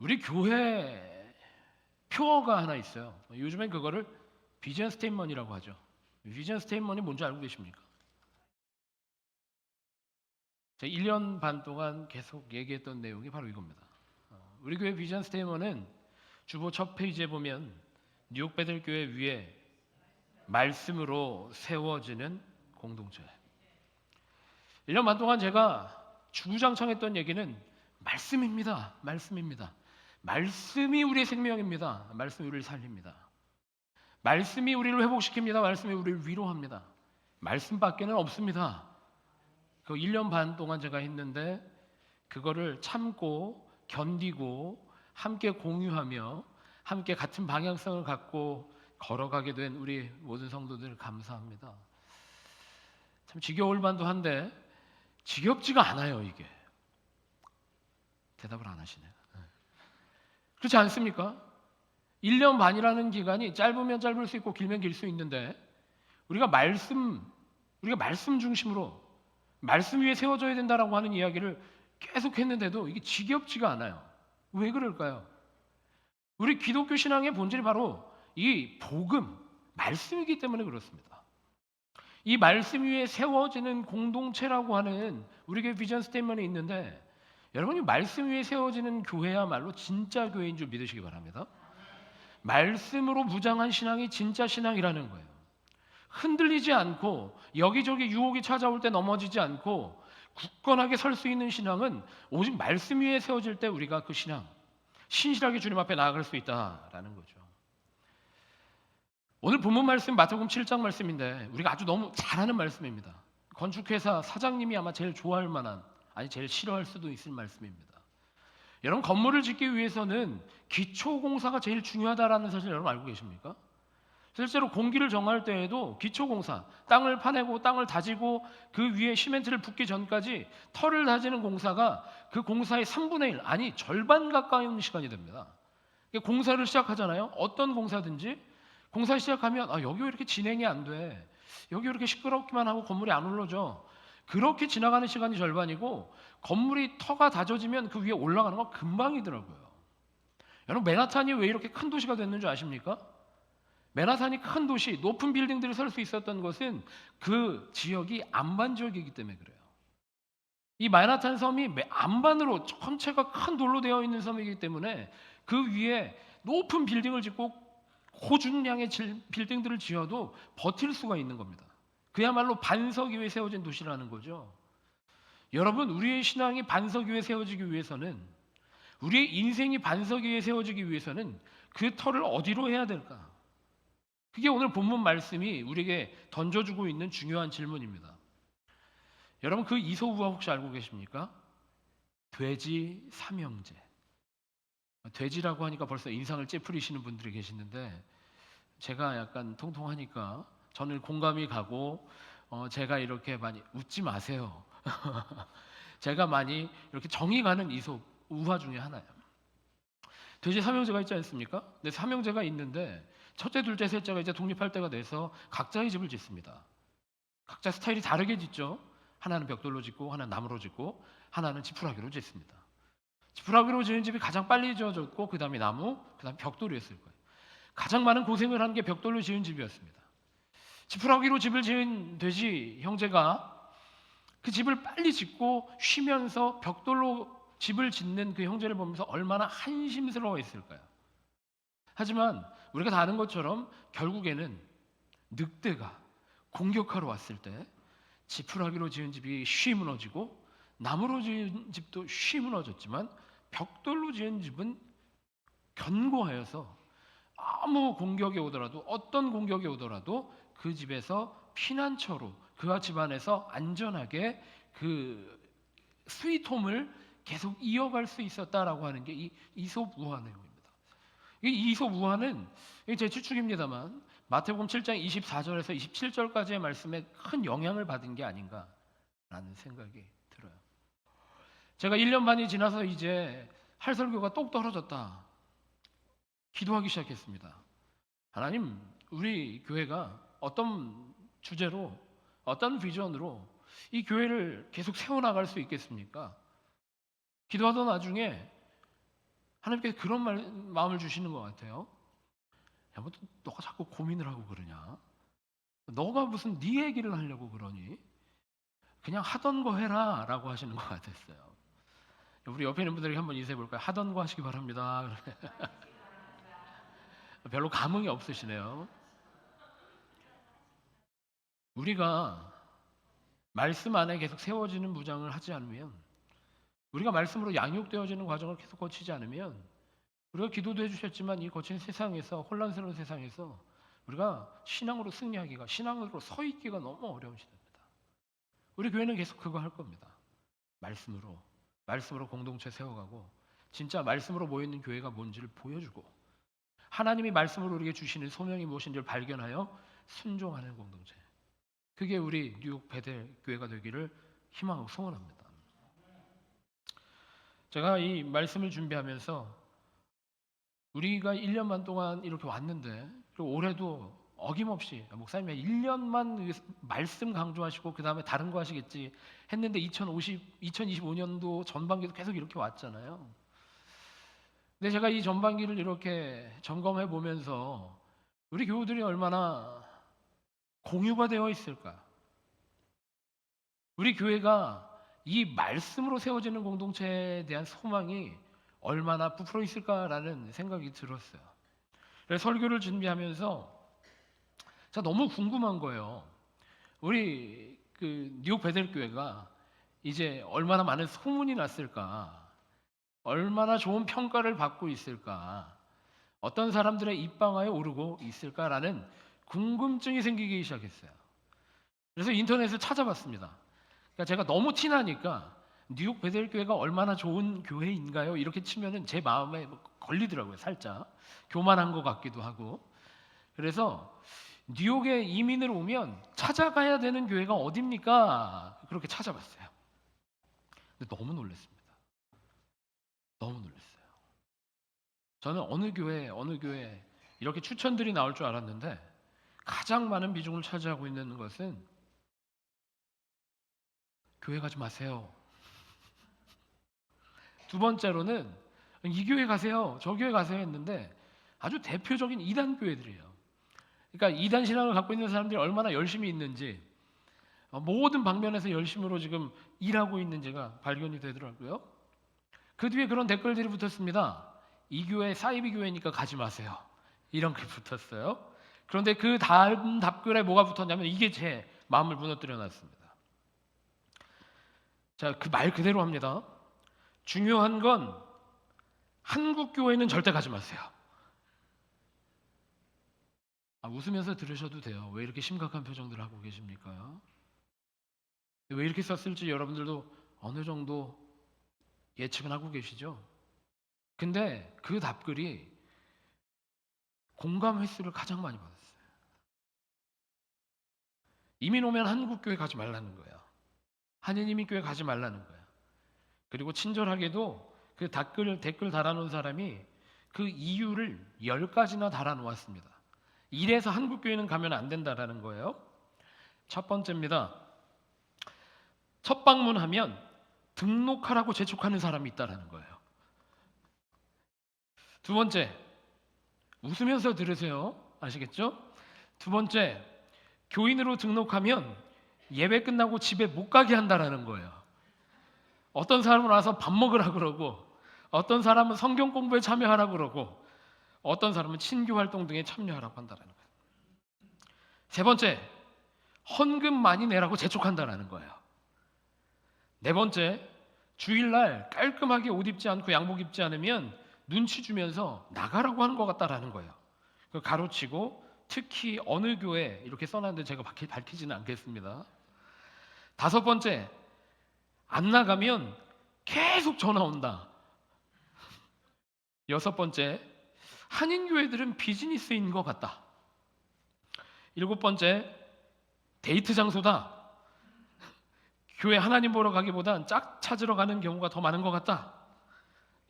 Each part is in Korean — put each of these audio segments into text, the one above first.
우리 교회 표어가 하나 있어요. 요즘엔 그거를 비전 스테이트먼트라고 하죠. 비전 스테이트먼트이 뭔지 알고 계십니까? 제가 1년 반 동안 계속 얘기했던 내용이 바로 이겁니다. 우리 교회 비전 스테이트먼트는 주보 첫 페이지에 보면 뉴욕 베들교회 위에 말씀으로 세워지는 공동체. 1년 반 동안 제가 주구장창했던 얘기는 말씀입니다. 말씀입니다. 말씀이 우리의 생명입니다. 말씀이 우리를 살립니다. 말씀이 우리를 회복시킵니다. 말씀이 우리를 위로합니다. 말씀밖에는 없습니다. 그 1년 반 동안 제가 했는데 그거를 참고 견디고 함께 공유하며 함께 같은 방향성을 갖고 걸어가게 된 우리 모든 성도들 감사합니다. 참 지겨울 만도 한데 지겹지가 않아요. 이게 대답을 안 하시네요. 그렇지 않습니까? 1년 반이라는 기간이 짧으면 짧을 수 있고 길면 길 수 있는데 우리가 말씀 중심으로 말씀 위에 세워져야 된다라고 하는 이야기를 계속 했는데도 이게 지겹지가 않아요. 왜 그럴까요? 우리 기독교 신앙의 본질이 바로 이 복음, 말씀이기 때문에 그렇습니다. 이 말씀 위에 세워지는 공동체라고 하는 우리 교회 비전 스테이트먼트이 있는데 여러분이 말씀 위에 세워지는 교회야말로 진짜 교회인 줄 믿으시기 바랍니다. 말씀으로 무장한 신앙이 진짜 신앙이라는 거예요. 흔들리지 않고 여기저기 유혹이 찾아올 때 넘어지지 않고 굳건하게 설 수 있는 신앙은 오직 말씀 위에 세워질 때 우리가 그 신앙 신실하게 주님 앞에 나아갈 수 있다라는 거죠. 오늘 본문 말씀 마태복음 7장 말씀인데 우리가 아주 너무 잘하는 말씀입니다. 건축회사 사장님이 아마 제일 좋아할 만한 제일 싫어할 수도 있을 말씀입니다. 여러분 건물을 짓기 위해서는 기초공사가 제일 중요하다라는 사실 여러분 알고 계십니까? 실제로 공기를 정할 때에도 기초공사, 땅을 파내고 땅을 다지고 그 위에 시멘트를 붓기 전까지 털을 다지는 공사가 그 공사의 3분의 1, 아니 절반 가까운 시간이 됩니다. 공사를 시작하잖아요. 어떤 공사든지 공사 시작하면 여기 왜 이렇게 진행이 안 돼? 여기 왜 이렇게 시끄럽기만 하고 건물이 안 올라져? 그렇게 지나가는 시간이 절반이고 건물이 터가 다져지면 그 위에 올라가는 건 금방이더라고요. 여러분 맨하탄이 왜 이렇게 큰 도시가 됐는 줄 아십니까? 맨하탄이 큰 도시, 높은 빌딩들이 설 수 있었던 것은 그 지역이 안반 지역이기 때문에 그래요. 이 맨하탄 섬이 안반으로 전체가 큰 돌로 되어 있는 섬이기 때문에 그 위에 높은 빌딩을 짓고 고중량의 빌딩들을 지어도 버틸 수가 있는 겁니다. 그야말로 반석 위에 세워진 도시라는 거죠. 여러분 우리의 신앙이 반석 위에 세워지기 위해서는 우리의 인생이 반석 위에 세워지기 위해서는 그 터를 어디로 해야 될까? 그게 오늘 본문 말씀이 우리에게 던져주고 있는 중요한 질문입니다. 여러분 그 이소우화 혹시 알고 계십니까? 돼지 삼형제. 돼지라고 하니까 벌써 인상을 찌푸리시는 분들이 계시는데 제가 약간 통통하니까 저는 공감이 가고 제가 이렇게 많이 웃지 마세요. 제가 많이 이렇게 정이 가는 이소우화 중에 하나예요. 돼지 삼형제가 있지 않습니까? 근데 삼형제가 있는데 첫째, 둘째, 셋째가 이제 독립할 때가 돼서 각자의 집을 짓습니다. 각자 스타일이 다르게 짓죠. 하나는 벽돌로 짓고 하나는 나무로 짓고 하나는 지푸라기로 짓습니다. 지푸라기로 지은 집이 가장 빨리 지어졌고 그 다음에 나무, 그 다음에 벽돌이었을 거예요. 가장 많은 고생을 한 게 벽돌로 지은 집이었습니다. 지푸라기로 집을 지은 돼지 형제가 그 집을 빨리 짓고 쉬면서 벽돌로 집을 짓는 그 형제를 보면서 얼마나 한심스러워했을까요? 하지만 우리가 다 아는 것처럼 결국에는 늑대가 공격하러 왔을 때 지푸라기로 지은 집이 쉬 무너지고 나무로 지은 집도 쉬 무너졌지만 벽돌로 지은 집은 견고하여서 아무 공격이 오더라도 어떤 공격이 오더라도 그 집에서 피난처로 그와 집안에서 안전하게 그 스위트홈을 계속 이어갈 수 있었다라고 하는 게 이 이솝 우화 내용입니다. 이 이솝 우화는 제 추측입니다만 마태복음 7장 24절에서 27절까지의 말씀에 큰 영향을 받은 게 아닌가라는 생각이 들어요. 제가 1년 반이 지나서 이제 할 설교가 똑 떨어졌다. 기도하기 시작했습니다. 하나님, 우리 교회가 어떤 주제로 어떤 비전으로 이 교회를 계속 세워나갈 수 있겠습니까? 기도하던 와중에 하나님께서 그런 마음을 주시는 것 같아요. 야, 뭐 너가 자꾸 고민을 하고 그러냐? 너가 무슨 네 얘기를 하려고 그러니? 그냥 하던 거 해라 라고 하시는 것 같았어요. 우리 옆에 있는 분들에게 한번 인사해 볼까요? 하던 거 하시기 바랍니다. 별로 감흥이 없으시네요. 우리가 말씀 안에 계속 세워지는 무장을 하지 않으면, 우리가 말씀으로 양육되어지는 과정을 계속 거치지 않으면, 우리가 기도도 해주셨지만 이 거친 세상에서, 혼란스러운 세상에서 우리가 신앙으로 승리하기가, 신앙으로 서 있기가 너무 어려운 시대입니다. 우리 교회는 계속 그거 할 겁니다. 말씀으로 공동체 세워가고, 진짜 말씀으로 모여있는 교회가 뭔지를 보여주고, 하나님이 말씀으로 우리에게 주시는 소명이 무엇인지를 발견하여 순종하는 공동체. 그게 우리 뉴욕 베델 교회가 되기를 희망하고 소원합니다. 제가 이 말씀을 준비하면서 우리가 1년만 동안 이렇게 왔는데, 그리고 올해도 어김없이 목사님이 1년만 말씀 강조하시고 그 다음에 다른 거 하시겠지 했는데 2025년도 전반기도 계속 이렇게 왔잖아요. 근데 제가 이 전반기를 이렇게 점검해 보면서 우리 교우들이 얼마나 공유가 되어 있을까? 우리 교회가 이 말씀으로 세워지는 공동체에 대한 소망이 얼마나 부풀어 있을까라는 생각이 들었어요. 그래서 설교를 준비하면서 제가 너무 궁금한 거예요. 우리 그 뉴욕 베델 교회가 이제 얼마나 많은 소문이 났을까? 얼마나 좋은 평가를 받고 있을까? 어떤 사람들의 입방아에 오르고 있을까라는 궁금증이 생기기 시작했어요. 그래서 인터넷을 찾아봤습니다. 그러니까 제가 너무 티나니까 뉴욕 베델 교회가 얼마나 좋은 교회인가요? 이렇게 치면은 제 마음에 걸리더라고요. 살짝 교만한 것 같기도 하고. 그래서 뉴욕에 이민을 오면 찾아가야 되는 교회가 어딥니까? 그렇게 찾아봤어요. 근데 너무 놀랐습니다. 너무 놀랐어요. 저는 어느 교회 이렇게 추천들이 나올 줄 알았는데 가장 많은 비중을 차지하고 있는 것은 교회 가지 마세요. 두 번째로는 이 교회 가세요, 저 교회 가세요 했는데 아주 대표적인 이단 교회들이에요. 그러니까 이단 신앙을 갖고 있는 사람들이 얼마나 열심히 있는지, 모든 방면에서 열심으로 지금 일하고 있는지가 발견이 되더라고요. 그 뒤에 그런 댓글들이 붙었습니다. 이 교회 사이비 교회니까 가지 마세요. 이런 게 붙었어요. 그런데 그 다음 답글에 뭐가 붙었냐면 이게 제 마음을 무너뜨려 놨습니다. 자, 그 말 그대로 합니다. 중요한 건 한국 교회는 절대 가지 마세요. 웃으면서 들으셔도 돼요. 왜 이렇게 심각한 표정들을 하고 계십니까? 왜 이렇게 썼을지 여러분들도 어느 정도 예측은 하고 계시죠? 근데 그 답글이 공감 횟수를 가장 많이 받았어요. 이민 오면 한국 교회 가지 말라는 거예요. 한인 이민 교회 가지 말라는 거예요. 그리고 친절하게도 그 댓글 달아놓은 사람이 그 이유를 10가지나 달아놓았습니다. 이래서 한국 교회는 가면 안 된다라는 거예요. 첫 번째입니다. 첫 방문하면 등록하라고 재촉하는 사람이 있다라는 거예요. 두 번째, 웃으면서 들으세요. 아시겠죠? 두 번째, 교인으로 등록하면 예배 끝나고 집에 못 가게 한다라는 거예요. 어떤 사람은 와서 밥 먹으라 그러고, 어떤 사람은 성경 공부에 참여하라 그러고, 어떤 사람은 친교 활동 등에 참여하라고 한다라는 거예요. 세 번째, 헌금 많이 내라고 재촉한다라는 거예요. 네 번째, 주일날 깔끔하게 옷 입지 않고 양복 입지 않으면 눈치 주면서 나가라고 하는 것 같다라는 거예요. 가로치고 특히 어느 교회 이렇게 써놨는데 제가 밝히지는 않겠습니다. 다섯 번째, 안 나가면 계속 전화 온다. 여섯 번째, 한인 교회들은 비즈니스인 것 같다. 일곱 번째, 데이트 장소다. 교회 하나님 보러 가기보단 짝 찾으러 가는 경우가 더 많은 것 같다.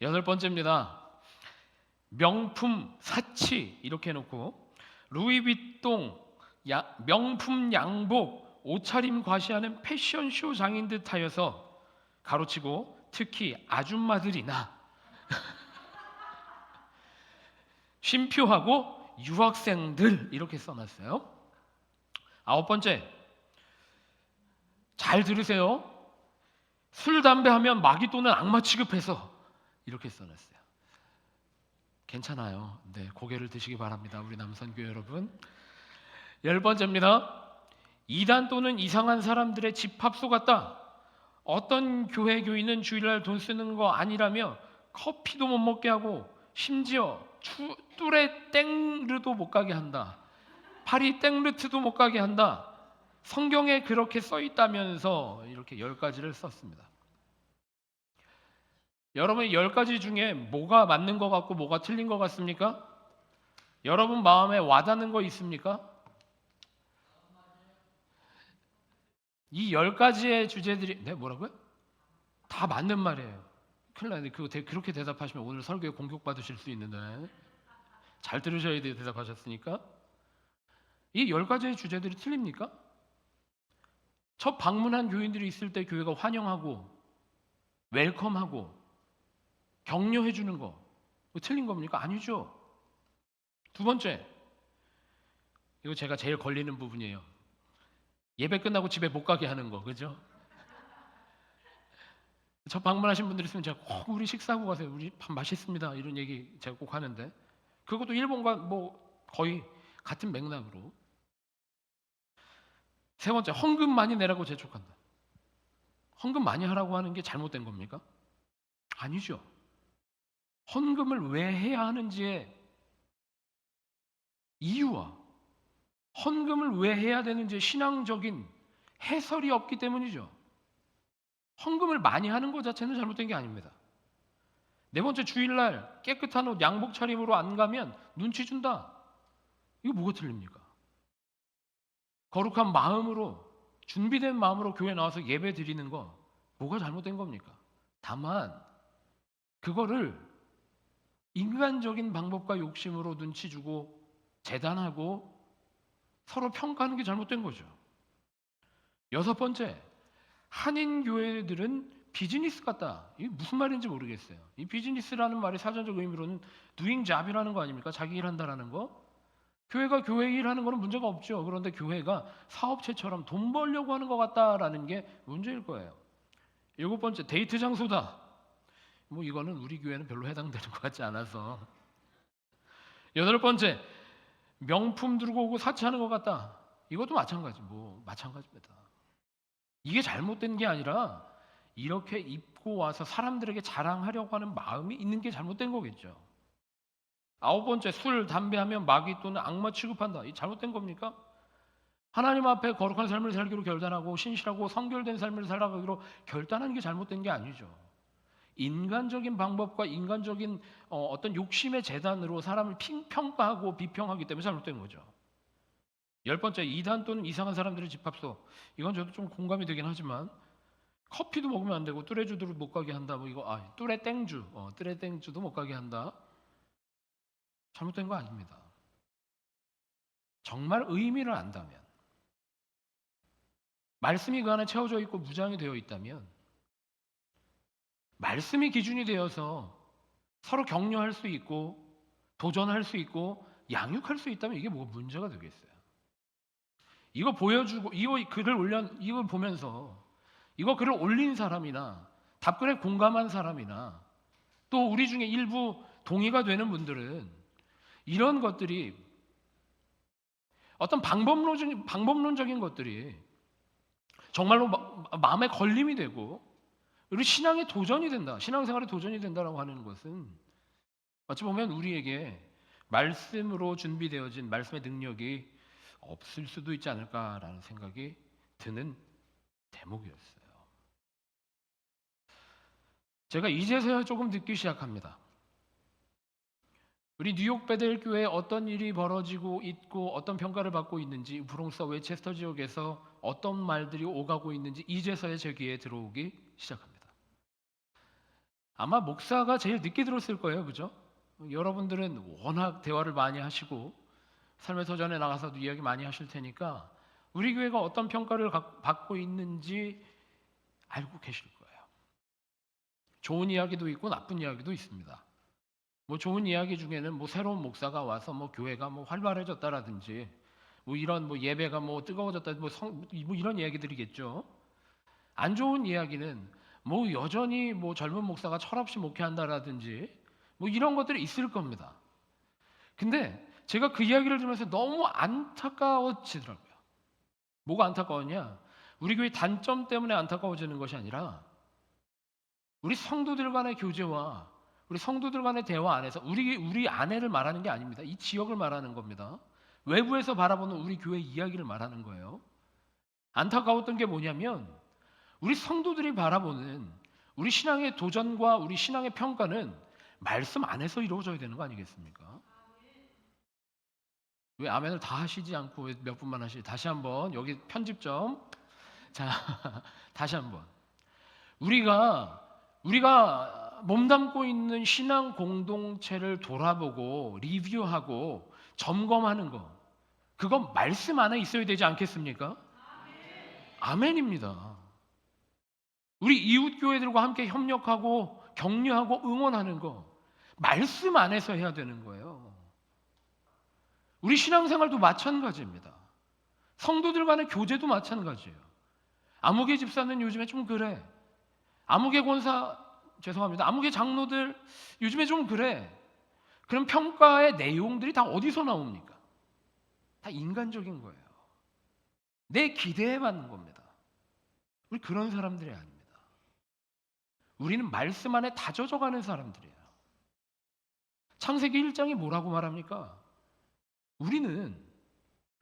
여덟 번째입니다. 명품 사치 이렇게 해놓고 루이비통 명품 양복 옷차림 과시하는 패션쇼 장인 듯하여서 가로치고 특히 아줌마들이나 쉼표하고 유학생들 이렇게 써놨어요. 9번째, 잘 들으세요. 술, 담배 하면 마귀 또는 악마 취급해서 이렇게 써놨어요. 괜찮아요. 네, 고개를 드시기 바랍니다. 우리 남선교회 여러분. 10번째입니다. 이단 또는 이상한 사람들의 집합소 같다. 어떤 교회 교인은 주일날 돈 쓰는 거 아니라며 커피도 못 먹게 하고 심지어 뚜레 땡르도 못 가게 한다. 파리 땡르트도 못 가게 한다. 성경에 그렇게 써 있다면서 이렇게 10가지를 썼습니다. 여러분 10가지 중에 뭐가 맞는 것 같고 뭐가 틀린 것 같습니까? 여러분 마음에 와닿는 거 있습니까? 이 10가지의 주제들이 뭐라고요? 다 맞는 말이에요. 큰일 나네. 그렇게 대답하시면 오늘 설교에 공격받으실 수 있는데 잘 들으셔야 돼요. 대답하셨으니까. 이 10가지의 주제들이 틀립니까? 첫 방문한 교인들이 있을 때 교회가 환영하고 웰컴하고 격려해 주는 거 틀린 겁니까? 아니죠. 2번째, 이거 제가 제일 걸리는 부분이에요. 예배 끝나고 집에 못 가게 하는 거, 그죠? 저 방문하신 분들 있으면 제가 꼭 우리 식사하고 가세요. 우리 밥 맛있습니다. 이런 얘기 제가 꼭 하는데 그것도 일본과 뭐 거의 같은 맥락으로. 3번째, 헌금 많이 내라고 재촉한다. 헌금 많이 하라고 하는 게 잘못된 겁니까? 아니죠. 헌금을 왜 해야 하는지의 이유와 헌금을 왜 해야 되는지 신앙적인 해설이 없기 때문이죠. 헌금을 많이 하는 것 자체는 잘못된 게 아닙니다. 4번째, 주일날 깨끗한 옷 양복 차림으로 안 가면 눈치 준다. 이거 뭐가 틀립니까? 거룩한 마음으로 준비된 마음으로 교회 나와서 예배 드리는 거 뭐가 잘못된 겁니까? 다만 그거를 인간적인 방법과 욕심으로 눈치 주고 재단하고 서로 평가하는 게 잘못된 거죠. 6번째, 한인 교회들은 비즈니스 같다. 이게 무슨 말인지 모르겠어요. 이 비즈니스라는 말의 사전적 의미로는 doing job이라는 거 아닙니까? 자기 일한다라는 거. 교회가 교회 일하는 거는 문제가 없죠. 그런데 교회가 사업체처럼 돈 벌려고 하는 것 같다라는 게 문제일 거예요. 7번째, 데이트 장소다. 뭐 이거는 우리 교회는 별로 해당되는 것 같지 않아서. 8번째, 명품 들고 오고 사치하는 것 같다. 이것도 마찬가지입니다. 이게 잘못된 게 아니라 이렇게 입고 와서 사람들에게 자랑하려고 하는 마음이 있는 게 잘못된 거겠죠. 9번째, 술, 담배 하면 마귀 또는 악마 취급한다. 이 잘못된 겁니까? 하나님 앞에 거룩한 삶을 살기로 결단하고 신실하고 성결된 삶을 살아가기로 결단하는 게 잘못된 게 아니죠. 인간적인 방법과 인간적인 어떤 욕심의 재단으로 사람을 평가하고 비평하기 때문에 잘못된 거죠. 10번째, 이단 또는 이상한 사람들의 집합소. 이건 저도 좀 공감이 되긴 하지만 커피도 먹으면 안 되고 뚜레주도 못 가게 한다. 뚜레 땡주도 못 가게 한다. 잘못된 거 아닙니다. 정말 의미를 안다면, 말씀이 그 안에 채워져 있고 무장이 되어 있다면, 말씀이 기준이 되어서 서로 격려할 수 있고 도전할 수 있고 양육할 수 있다면 이게 뭐가 문제가 되겠어요? 이거 보여주고 이걸 보면서 이거 글을 올린 사람이나 답글에 공감한 사람이나 또 우리 중에 일부 동의가 되는 분들은 이런 것들이 어떤 방법론적인 것들이 정말로 마음에 걸림이 되고 우리 신앙의 도전이 된다, 신앙생활의 도전이 된다라고 하는 것은 어찌 보면 우리에게 말씀으로 준비되어진 말씀의 능력이 없을 수도 있지 않을까라는 생각이 드는 대목이었어요. 제가 이제서야 조금 듣기 시작합니다. 우리 뉴욕 베델 교회에 어떤 일이 벌어지고 있고 어떤 평가를 받고 있는지, 브롱스와 웨체스터 지역에서 어떤 말들이 오가고 있는지 이제서야 제 귀에 들어오기 시작합니다. 아마 목사가 제일 늦게 들었을 거예요, 그죠? 여러분들은 워낙 대화를 많이 하시고 삶의 도전에 나가서도 이야기 많이 하실 테니까 우리 교회가 어떤 평가를 받고 있는지 알고 계실 거예요. 좋은 이야기도 있고 나쁜 이야기도 있습니다. 뭐 좋은 이야기 중에는 뭐 새로운 목사가 와서 뭐 교회가 뭐 활발해졌다라든지 뭐 이런 뭐 예배가 뭐 뜨거워졌다 뭐 이런 이야기들이겠죠. 안 좋은 이야기는 뭐 여전히 뭐 젊은 목사가 철없이 목회한다라든지 뭐 이런 것들이 있을 겁니다. 근데 제가 그 이야기를 들으면서 너무 안타까워지더라고요. 뭐가 안타까웠냐? 우리 교회 단점 때문에 안타까워지는 것이 아니라 우리 성도들 간의 교제와 우리 성도들 간의 대화 안에서 우리 아내를 말하는 게 아닙니다. 이 지역을 말하는 겁니다. 외부에서 바라보는 우리 교회 이야기를 말하는 거예요. 안타까웠던 게 뭐냐면 우리 성도들이 바라보는 우리 신앙의 도전과 우리 신앙의 평가는 말씀 안에서 이루어져야 되는 거 아니겠습니까? 왜 아멘을 다 하시지 않고 왜 몇 분만 하시지? 다시 한번 여기 편집 좀. 자, 다시 한번. 우리가 몸담고 있는 신앙 공동체를 돌아보고 리뷰하고 점검하는 거. 그건 말씀 안에 있어야 되지 않겠습니까? 아멘입니다. 우리 이웃 교회들과 함께 협력하고 격려하고 응원하는 거 말씀 안에서 해야 되는 거예요. 우리 신앙생활도 마찬가지입니다. 성도들 간의 교제도 마찬가지예요. 아무개 집사는 요즘에 좀 그래. 아무개 권사 죄송합니다. 아무개 장로들 요즘에 좀 그래. 그럼 평가의 내용들이 다 어디서 나옵니까? 다 인간적인 거예요. 내 기대에 맞는 겁니다. 우리 그런 사람들이 아닙니다. 우리는 말씀 안에 다져져가는 사람들이에요. 창세기 1장이 뭐라고 말합니까? 우리는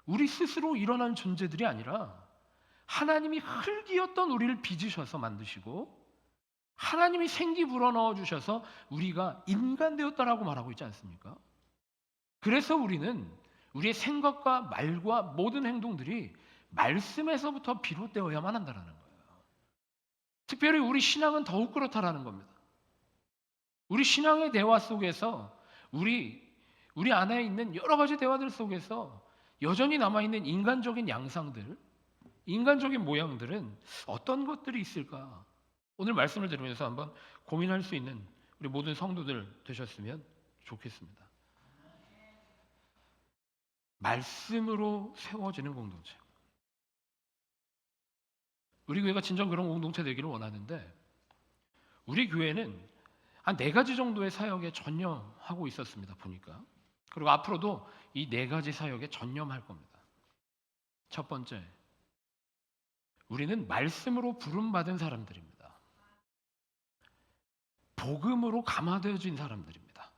우리 스스로 일어난 존재들이 아니라 하나님이 흙이었던 우리를 빚으셔서 만드시고 하나님이 생기 불어넣어 주셔서 우리가 인간 되었다라고 말하고 있지 않습니까? 그래서 우리는 우리의 생각과 말과 모든 행동들이 말씀에서부터 비롯되어야만 한다는 거예요. 특별히 우리 신앙은 더욱 그렇다라는 겁니다. 우리 신앙의 대화 속에서 우리 안에 있는 여러 가지 대화들 속에서 여전히 남아있는 인간적인 양상들, 인간적인 모양들은 어떤 것들이 있을까? 오늘 말씀을 들으면서 한번 고민할 수 있는 우리 모든 성도들 되셨으면 좋겠습니다. 말씀으로 세워지는 공동체. 우리 교회가 진정 그런 공동체 되기를 원하는데 우리 교회는 한 4가지 정도의 사역에 전념하고 있었습니다. 보니까. 그리고 앞으로도 이 4가지 사역에 전념할 겁니다. 첫 번째, 우리는 말씀으로 부름받은 사람들입니다. 복음으로 감화되어진 사람들입니다.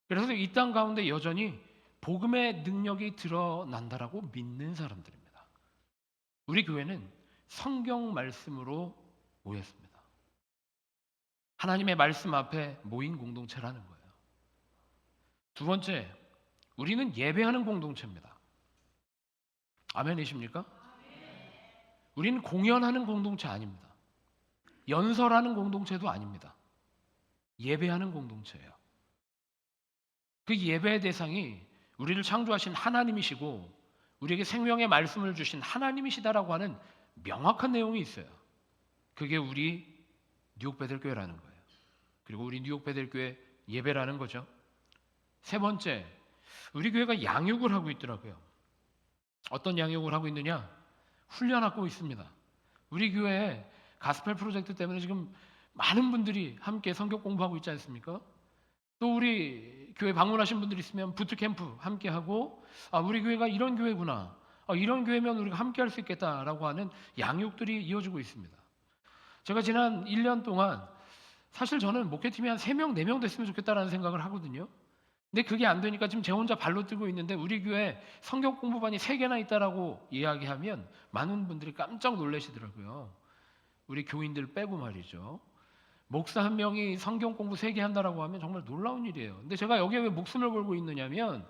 그래서 이 땅 가운데 여전히 복음의 능력이 드러난다라고 믿는 사람들입니다. 우리 교회는 성경 말씀으로 모였습니다. 하나님의 말씀 앞에 모인 공동체라는 거예요. 두 번째, 우리는 예배하는 공동체입니다. 아멘이십니까? 우리는 공연하는 공동체 아닙니다. 연설하는 공동체도 아닙니다. 예배하는 공동체예요. 그 예배의 대상이 우리를 창조하신 하나님이시고 우리에게 생명의 말씀을 주신 하나님이시다라고 하는 명확한 내용이 있어요. 그게 우리 뉴욕 베델교회라는 거예요. 그리고 우리 뉴욕 베델교회 예배라는 거죠. 세 번째, 우리 교회가 양육을 하고 있더라고요. 어떤 양육을 하고 있느냐? 훈련하고 있습니다. 우리 교회에 가스펠 프로젝트 때문에 지금 많은 분들이 함께 성경 공부하고 있지 않습니까? 또 우리 교회 방문하신 분들 있으면 부트캠프 함께 하고 우리 교회가 이런 교회구나. 이런 교회면 우리가 함께 할 수 있겠다라고 하는 양육들이 이어지고 있습니다. 제가 지난 1년 동안 사실 저는 목회팀이 한 3명, 4명 됐으면 좋겠다라는 생각을 하거든요. 근데 그게 안 되니까 지금 제 혼자 발로 뛰고 있는데 우리 교회 성경 공부반이 3개나 있다라고 이야기하면 많은 분들이 깜짝 놀라시더라고요. 우리 교인들 빼고 말이죠. 목사 한 명이 성경 공부 3개 한다라고 하면 정말 놀라운 일이에요. 근데 제가 여기에 왜 목숨을 걸고 있느냐면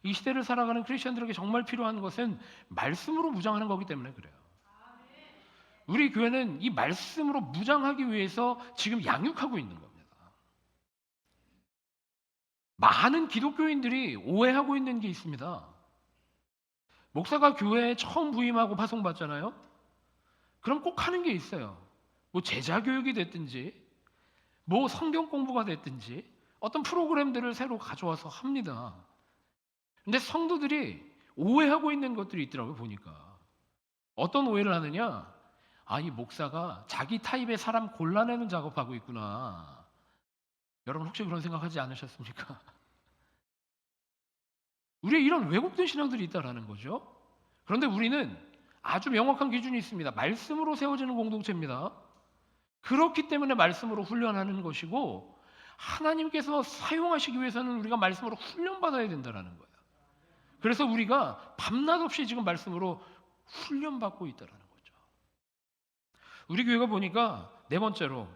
이 시대를 살아가는 크리스천들에게 정말 필요한 것은 말씀으로 무장하는 거기 때문에 그래요. 우리 교회는 이 말씀으로 무장하기 위해서 지금 양육하고 있는 겁니다. 많은 기독교인들이 오해하고 있는 게 있습니다. 목사가 교회에 처음 부임하고 파송받잖아요. 그럼 꼭 하는 게 있어요. 뭐 제자 교육이 됐든지 뭐 성경 공부가 됐든지 어떤 프로그램들을 새로 가져와서 합니다. 근데 성도들이 오해하고 있는 것들이 있더라고요, 보니까. 어떤 오해를 하느냐? 아, 이 목사가 자기 타입의 사람 골라내는 작업하고 있구나. 여러분 혹시 그런 생각하지 않으셨습니까? 우리의 이런 왜곡된 신앙들이 있다라는 거죠. 그런데 우리는 아주 명확한 기준이 있습니다. 말씀으로 세워지는 공동체입니다. 그렇기 때문에 말씀으로 훈련하는 것이고, 하나님께서 사용하시기 위해서는 우리가 말씀으로 훈련받아야 된다는 거예요. 그래서 우리가 밤낮 없이 지금 말씀으로 훈련받고 있다는 거죠. 우리 교회가 보니까 네 번째로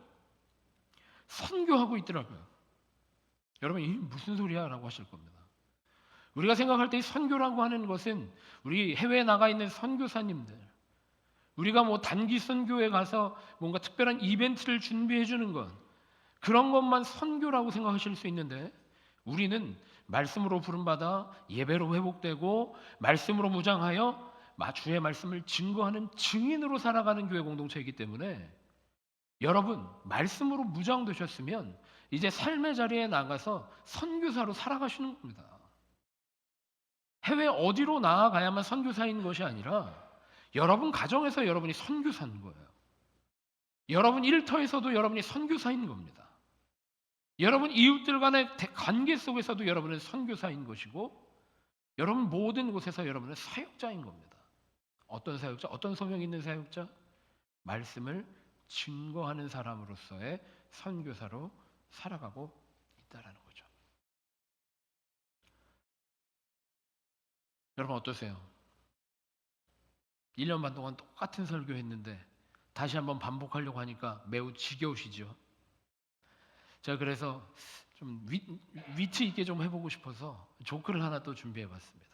선교하고 있더라고요. 여러분 이 무슨 소리야? 라고 하실 겁니다. 우리가 생각할 때 선교라고 하는 것은 우리 해외에 나가 있는 선교사님들, 우리가 뭐 단기 선교에 가서 뭔가 특별한 이벤트를 준비해 주는 것, 그런 것만 선교라고 생각하실 수 있는데, 우리는 말씀으로 부름받아 예배로 회복되고 말씀으로 무장하여 주의 말씀을 증거하는 증인으로 살아가는 교회 공동체이기 때문에, 여러분 말씀으로 무장되셨으면 이제 삶의 자리에 나가서 선교사로 살아가시는 겁니다. 해외 어디로 나아가야만 선교사인 것이 아니라 여러분 가정에서 여러분이 선교사인 거예요. 여러분 일터에서도 여러분이 선교사인 겁니다. 여러분 이웃들 간의 관계 속에서도 여러분은 선교사인 것이고, 여러분 모든 곳에서 여러분은 사역자인 겁니다. 어떤 사역자? 어떤 소명 있는 사역자? 말씀을 증거하는 사람으로서의 선교사로 살아가고 있다라는 거죠. 여러분 어떠세요? 1년 반 동안 똑같은 설교했는데 다시 한번 반복하려고 하니까 매우 지겨우시죠? 제가 그래서 좀 위트 있게 좀 해보고 싶어서 조크를 하나 또 준비해봤습니다.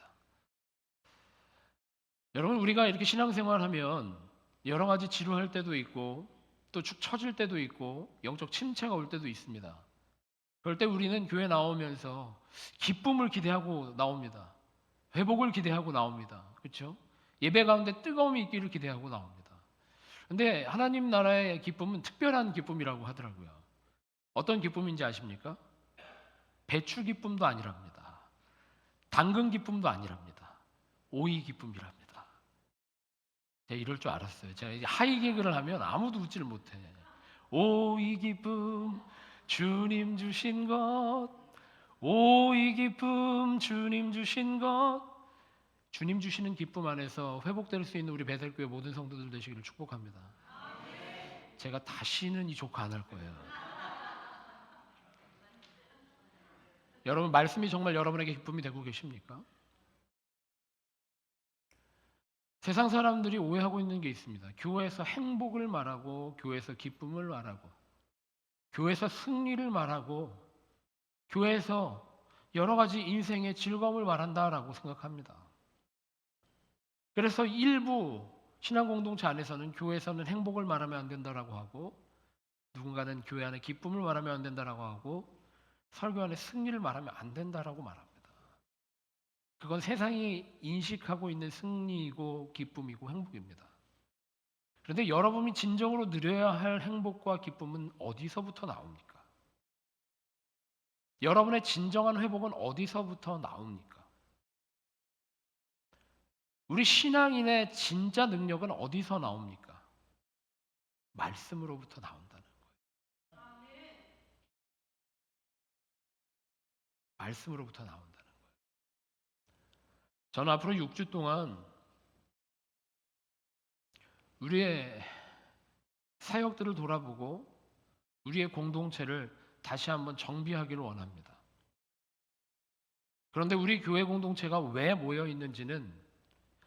여러분 우리가 이렇게 신앙생활하면 여러 가지 지루할 때도 있고 또 축 처질 때도 있고 영적 침체가 올 때도 있습니다. 그럴 때 우리는 교회 나오면서 기쁨을 기대하고 나옵니다. 회복을 기대하고 나옵니다. 그렇죠? 예배 가운데 뜨거움이 있기를 기대하고 나옵니다. 그런데 하나님 나라의 기쁨은 특별한 기쁨이라고 하더라고요. 어떤 기쁨인지 아십니까? 배추 기쁨도 아니랍니다. 당근 기쁨도 아니랍니다. 오이 기쁨이랍니다. 제가 이럴 줄 알았어요. 제가 이제 하이 개그를 하면 아무도 웃지를 못해. 오이 기쁨 주님 주신 것, 오이 기쁨 주님 주신 것. 주님 주시는 기쁨 안에서 회복될 수 있는 우리 베델교회 모든 성도들 되시기를 축복합니다. 제가 다시는 이 조카 안 할 거예요. 여러분 말씀이 정말 여러분에게 기쁨이 되고 계십니까? 세상 사람들이 오해하고 있는 게 있습니다. 교회에서 행복을 말하고, 교회에서 기쁨을 말하고, 교회에서 승리를 말하고, 교회에서 여러 가지 인생의 즐거움을 말한다라고 생각합니다. 그래서 일부 신앙 공동체 안에서는 교회에서는 행복을 말하면 안 된다라고 하고, 누군가는 교회 안에 기쁨을 말하면 안 된다라고 하고, 설교 안에 승리를 말하면 안 된다라고 말합니다. 그건 세상이 인식하고 있는 승리이고 기쁨이고 행복입니다. 그런데 여러분이 진정으로 누려야 할 행복과 기쁨은 어디서부터 나옵니까? 여러분의 진정한 회복은 어디서부터 나옵니까? 우리 신앙인의 진짜 능력은 어디서 나옵니까? 말씀으로부터 나온다는 거예요. 말씀으로부터 나온다는 거예요. 저는 앞으로 6주 동안 우리의 사역들을 돌아보고 우리의 공동체를 다시 한번 정비하기를 원합니다. 그런데 우리 교회 공동체가 왜 모여 있는지는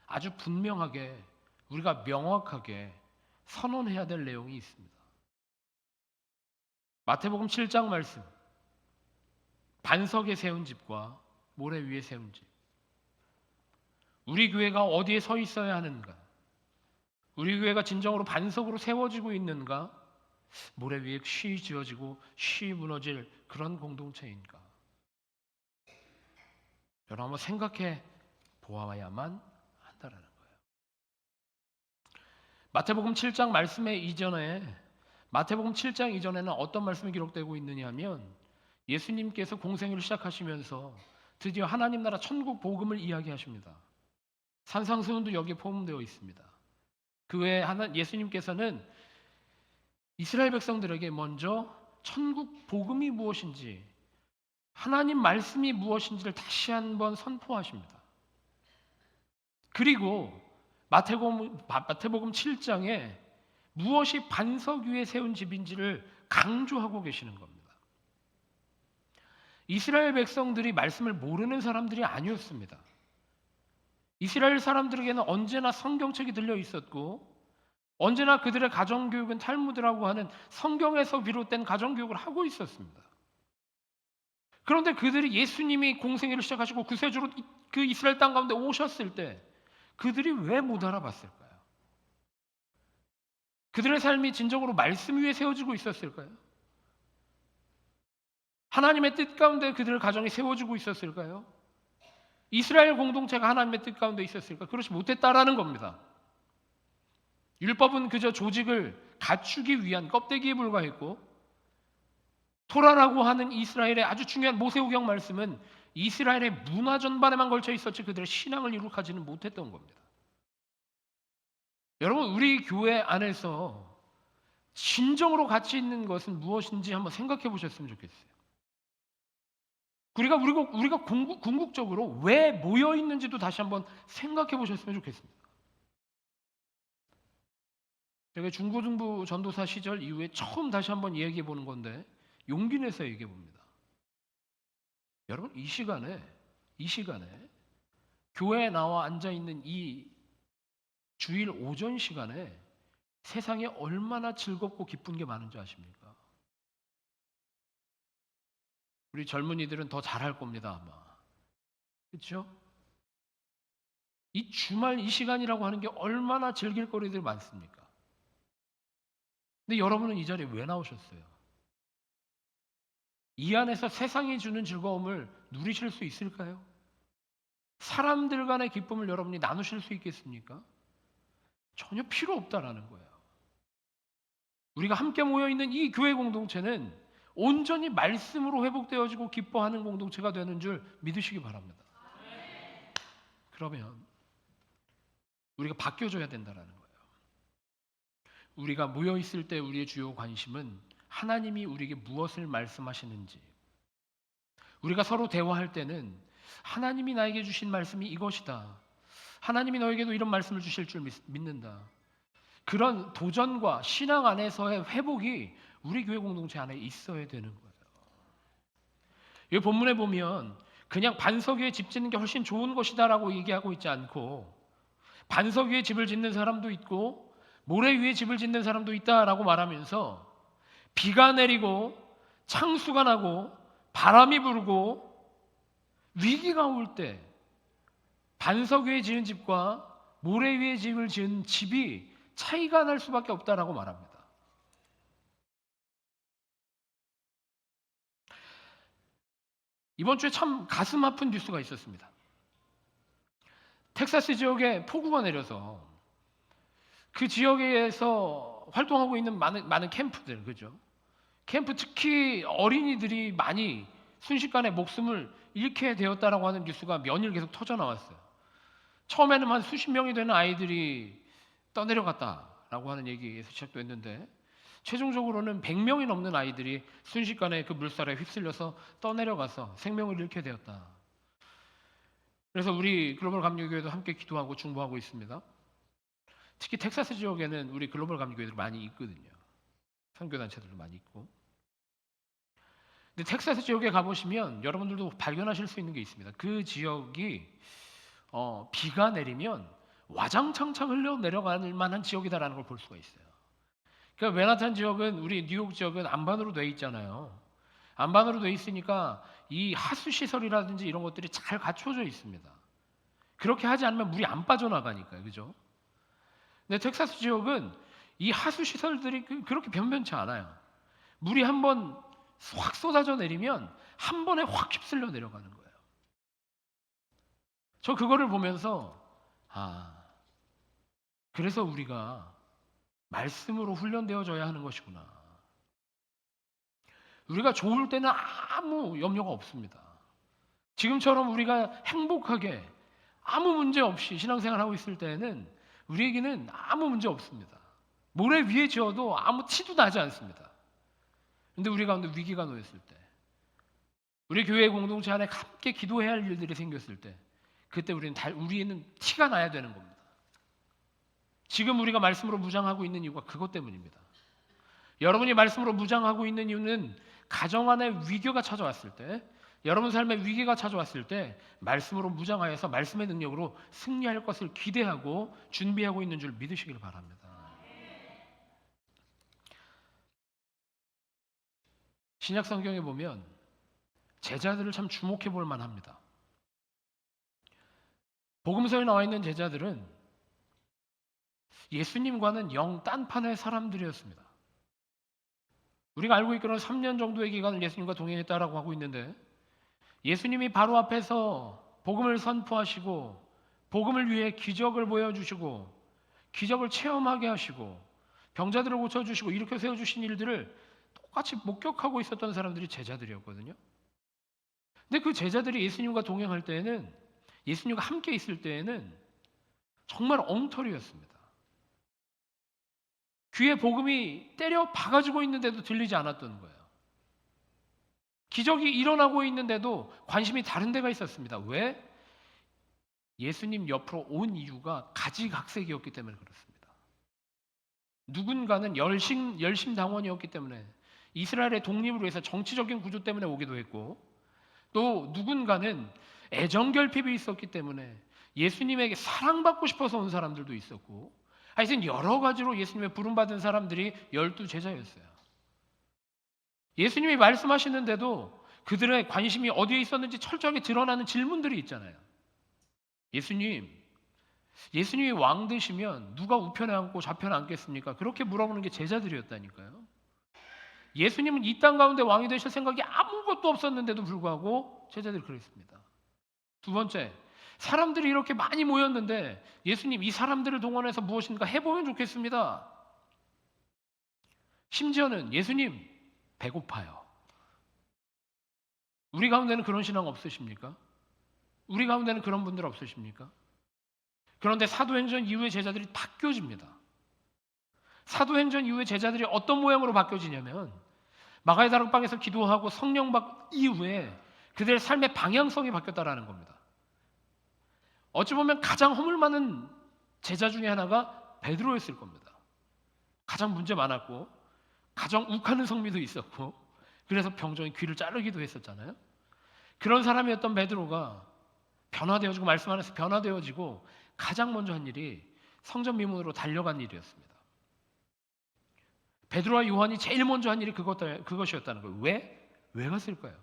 아주 분명하게, 우리가 명확하게 선언해야 될 내용이 있습니다. 마태복음 7장 말씀, 반석에 세운 집과 모래 위에 세운 집. 우리 교회가 어디에 서 있어야 하는가? 우리 교회가 진정으로 반석으로 세워지고 있는가? 모래 위에 쉬 지어지고 쉬 무너질 그런 공동체인가? 여러분 한번 생각해 보아야만 한다라는 거예요. 마태복음 7장 말씀의 이전에, 마태복음 7장 이전에는 어떤 말씀이 기록되고 있느냐 하면 예수님께서 공생을 시작하시면서 드디어 하나님 나라 천국 복음을 이야기하십니다. 산상수훈도 여기에 포함되어 있습니다. 그 외에 예수님께서는 이스라엘 백성들에게 먼저 천국 복음이 무엇인지, 하나님 말씀이 무엇인지를 다시 한번 선포하십니다. 그리고 마태복음 7장에 무엇이 반석 위에 세운 집인지를 강조하고 계시는 겁니다. 이스라엘 백성들이 말씀을 모르는 사람들이 아니었습니다. 이스라엘 사람들에게는 언제나 성경책이 들려 있었고, 언제나 그들의 가정교육은 탈무드라고 하는 성경에서 비롯된 가정교육을 하고 있었습니다. 그런데 그들이 예수님이 공생애를 시작하시고 구세주로 그 이스라엘 땅 가운데 오셨을 때 그들이 왜 못 알아봤을까요? 그들의 삶이 진정으로 말씀 위에 세워지고 있었을까요? 하나님의 뜻 가운데 그들의 가정이 세워지고 있었을까요? 이스라엘 공동체가 하나님의 뜻 가운데 있었을까? 그렇지 못했다라는 겁니다. 율법은 그저 조직을 갖추기 위한 껍데기에 불과했고, 토라라고 하는 이스라엘의 아주 중요한 모세오경 말씀은 이스라엘의 문화 전반에만 걸쳐 있었지 그들의 신앙을 이룩하지는 못했던 겁니다. 여러분, 우리 교회 안에서 진정으로 가치 있는 것은 무엇인지 한번 생각해 보셨으면 좋겠어요. 우리가 궁극적으로 왜 모여 있는지도 다시 한번 생각해 보셨으면 좋겠습니다. 제가 중고등부 전도사 시절 이후에 처음 다시 한번 얘기해 보는 건데, 용기 내서 얘기해 봅니다. 여러분, 이 시간에 교회에 나와 앉아 있는 이 주일 오전 시간에 세상에 얼마나 즐겁고 기쁜 게 많은지 아십니까? 우리 젊은이들은 더 잘할 겁니다, 아마. 그렇죠? 이 주말 이 시간이라고 하는 게 얼마나 즐길 거리들이 많습니까? 근데 여러분은 이 자리에 왜 나오셨어요? 이 안에서 세상이 주는 즐거움을 누리실 수 있을까요? 사람들 간의 기쁨을 여러분이 나누실 수 있겠습니까? 전혀 필요 없다라는 거예요. 우리가 함께 모여있는 이 교회 공동체는 온전히 말씀으로 회복되어지고 기뻐하는 공동체가 되는 줄 믿으시기 바랍니다. 그러면 우리가 바뀌어져야 된다는 거예요. 우리가 모여있을 때 우리의 주요 관심은 하나님이 우리에게 무엇을 말씀하시는지, 우리가 서로 대화할 때는 하나님이 나에게 주신 말씀이 이것이다, 하나님이 너에게도 이런 말씀을 주실 줄 믿는다, 그런 도전과 신앙 안에서의 회복이 우리 교회 공동체 안에 있어야 되는 거예요. 이 본문에 보면 그냥 반석 위에 집 짓는 게 훨씬 좋은 것이다라고 얘기하고 있지 않고, 반석 위에 집을 짓는 사람도 있고 모래 위에 집을 짓는 사람도 있다라고 말하면서, 비가 내리고 창수가 나고 바람이 불고 위기가 올 때 반석 위에 지은 집과 모래 위에 집을 지은 집이 차이가 날 수밖에 없다라고 말합니다. 이번 주에 참 가슴 아픈 뉴스가 있었습니다. 텍사스 지역에 폭우가 내려서 그 지역에서 활동하고 있는 많은 캠프들, 그죠? 캠프, 특히 어린이들이 많이 순식간에 목숨을 잃게 되었다라고 하는 뉴스가 몇일 계속 터져 나왔어요. 처음에는 한 수십 명이 되는 아이들이 떠내려갔다라고 하는 얘기에서 시작됐는데, 최종적으로는 100명이 넘는 아이들이 순식간에 그 물살에 휩쓸려서 떠내려가서 생명을 잃게 되었다. 그래서 우리 글로벌 감리교회도 함께 기도하고 중보하고 있습니다. 특히 텍사스 지역에는 우리 글로벌 감리교회들이 많이 있거든요. 선교단체들도 많이 있고. 근데 텍사스 지역에 가보시면 여러분들도 발견하실 수 있는 게 있습니다. 그 지역이 비가 내리면 와장창창 흘러 내려갈 만한 지역이다라는 걸 볼 수가 있어요. 그러니까 맨하탄 지역은, 우리 뉴욕 지역은 안반으로 돼 있잖아요. 안반으로 돼 있으니까 이 하수 시설이라든지 이런 것들이 잘 갖춰져 있습니다. 그렇게 하지 않으면 물이 안 빠져나가니까요, 그죠? 근데 텍사스 지역은 이 하수 시설들이 그렇게 변변치 않아요. 물이 한번 확 쏟아져 내리면 한 번에 확 휩쓸려 내려가는 거예요. 저 그거를 보면서 그래서 우리가 말씀으로 훈련되어져야 하는 것이구나. 우리가 좋을 때는 아무 염려가 없습니다. 지금처럼 우리가 행복하게 아무 문제 없이 신앙생활하고 있을 때에는 우리에게는 아무 문제 없습니다. 모래 위에 지어도 아무 티도 나지 않습니다. 근데 우리 가운데 위기가 놓였을 때, 우리 교회 공동체 안에 함께 기도해야 할 일들이 생겼을 때, 그때 우리는 티가 나야 되는 겁니다. 지금 우리가 말씀으로 무장하고 있는 이유가 그것 때문입니다. 여러분이 말씀으로 무장하고 있는 이유는 가정 안에 위기가 찾아왔을 때, 여러분 삶에 위기가 찾아왔을 때 말씀으로 무장하여서 말씀의 능력으로 승리할 것을 기대하고 준비하고 있는 줄 믿으시길 바랍니다. 신약 성경에 보면 제자들을 참 주목해 볼 만합니다. 복음서에 나와 있는 제자들은 예수님과는 영 딴판의 사람들이었습니다. 우리가 알고 있기로는 3년 정도의 기간을 예수님과 동행했다라고 하고 있는데, 예수님이 바로 앞에서 복음을 선포하시고 복음을 위해 기적을 보여주시고 기적을 체험하게 하시고 병자들을 고쳐주시고 일으켜 세워주신 일들을 똑같이 목격하고 있었던 사람들이 제자들이었거든요. 근데 그 제자들이 예수님과 동행할 때에는, 예수님과 함께 있을 때에는 정말 엉터리였습니다. 귀에 복음이 때려 박아지고 있는데도 들리지 않았던 거예요. 기적이 일어나고 있는데도 관심이 다른 데가 있었습니다. 왜? 예수님 옆으로 온 이유가 가지각색이었기 때문에 그렇습니다. 누군가는 열심당원이었기 때문에, 이스라엘의 독립을 위해서 정치적인 구조 때문에 오기도 했고, 또 누군가는 애정결핍이 있었기 때문에 예수님에게 사랑받고 싶어서 온 사람들도 있었고, 하여튼 여러 가지로 예수님의 부름받은 사람들이 12제자였어요. 예수님이 말씀하시는데도 그들의 관심이 어디에 있었는지 철저하게 드러나는 질문들이 있잖아요. 예수님이 왕 되시면 누가 우편에 앉고 좌편에 앉겠습니까? 그렇게 물어보는 게 제자들이었다니까요. 예수님은 이 땅 가운데 왕이 되실 생각이 아무것도 없었는데도 불구하고 제자들이 그랬습니다. 두 번째, 사람들이 이렇게 많이 모였는데 예수님, 이 사람들을 동원해서 무엇인가 해보면 좋겠습니다. 심지어는 예수님, 배고파요. 우리 가운데는 그런 신앙 없으십니까? 우리 가운데는 그런 분들 없으십니까? 그런데 사도행전 이후에 제자들이 바뀌어집니다. 사도행전 이후에 제자들이 어떤 모양으로 바뀌어지냐면, 마가의 다락방에서 기도하고 성령 받 이후에 그들의 삶의 방향성이 바뀌었다라는 겁니다. 어찌 보면 가장 허물 많은 제자 중에 하나가 베드로였을 겁니다. 가장 문제 많았고 가장 욱하는 성미도 있었고, 그래서 병정이 귀를 자르기도 했었잖아요. 그런 사람이었던 베드로가 변화되어지고, 말씀 안에서 변화되어지고 가장 먼저 한 일이 성전 미문으로 달려간 일이었습니다. 베드로와 요한이 제일 먼저 한 일이 그것이었다는 거예요. 왜 갔을까요?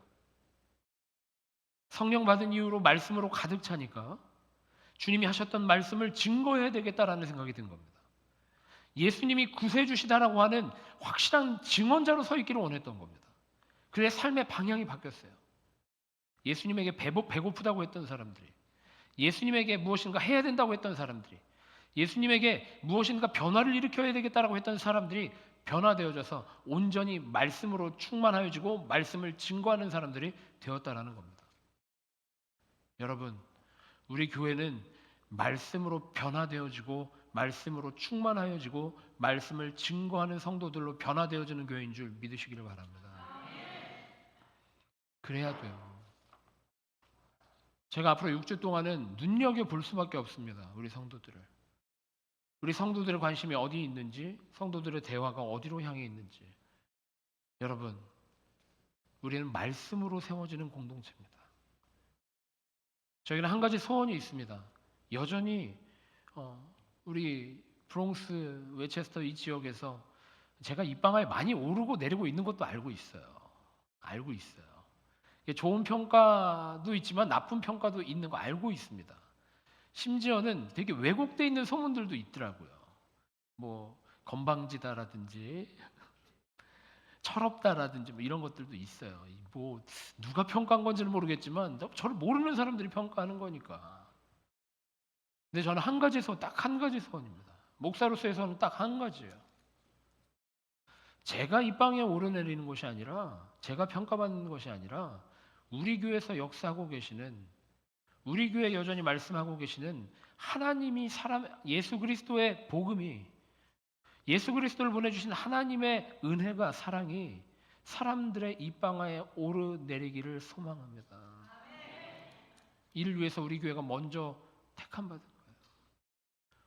성령 받은 이후로 말씀으로 가득 차니까 주님이 하셨던 말씀을 증거해야 되겠다라는 생각이 든 겁니다. 예수님이 구세주시다라고 하는 확실한 증언자로 서 있기를 원했던 겁니다. 그의 삶의 방향이 바뀌었어요. 예수님에게 배고프다고 했던 사람들이, 예수님에게 무엇인가 해야 된다고 했던 사람들이, 예수님에게 무엇인가 변화를 일으켜야 되겠다라고 했던 사람들이 변화되어져서 온전히 말씀으로 충만하여지고 말씀을 증거하는 사람들이 되었다라는 겁니다. 여러분, 우리 교회는 말씀으로 변화되어지고 말씀으로 충만하여지고 말씀을 증거하는 성도들로 변화되어지는 교회인 줄 믿으시기를 바랍니다. 그래야 돼요. 제가 앞으로 6주 동안은 눈여겨볼 수밖에 없습니다. 우리 성도들의 관심이 어디 있는지, 성도들의 대화가 어디로 향해 있는지. 여러분, 우리는 말씀으로 세워지는 공동체입니다. 저희는 한 가지 소원이 있습니다. 여전히 우리 브롱스, 웨체스터 이 지역에서 제가 입방아에 많이 오르고 내리고 있는 것도 알고 있어요. 좋은 평가도 있지만 나쁜 평가도 있는 거 알고 있습니다. 심지어는 되게 왜곡되어 있는 소문들도 있더라고요. 뭐 건방지다라든지 철없다라든지 뭐 이런 것들도 있어요. 뭐 누가 평가한 건지는 모르겠지만 저를 모르는 사람들이 평가하는 거니까. 근데 저는 딱 한 가지 소원입니다. 목사로서의 소원은 딱 한 가지예요. 제가 이 땅에 오르내리는 것이 아니라, 제가 평가받는 것이 아니라 우리 교회에서 역사하고 계시는, 우리 교회 여전히 말씀하고 계시는 하나님이 예수 그리스도의 복음이, 예수 그리스도를 보내주신 하나님의 은혜가, 사랑이 사람들의 이 땅에 오르내리기를 소망합니다. 이를 위해서 우리 교회가 먼저 택함받은 거예요.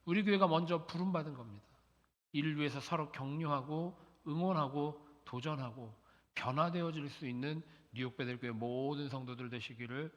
우리 교회가 먼저 부름받은 겁니다. 이를 위해서 서로 격려하고 응원하고 도전하고 변화되어질 수 있는 뉴욕 베델교회 모든 성도들 되시기를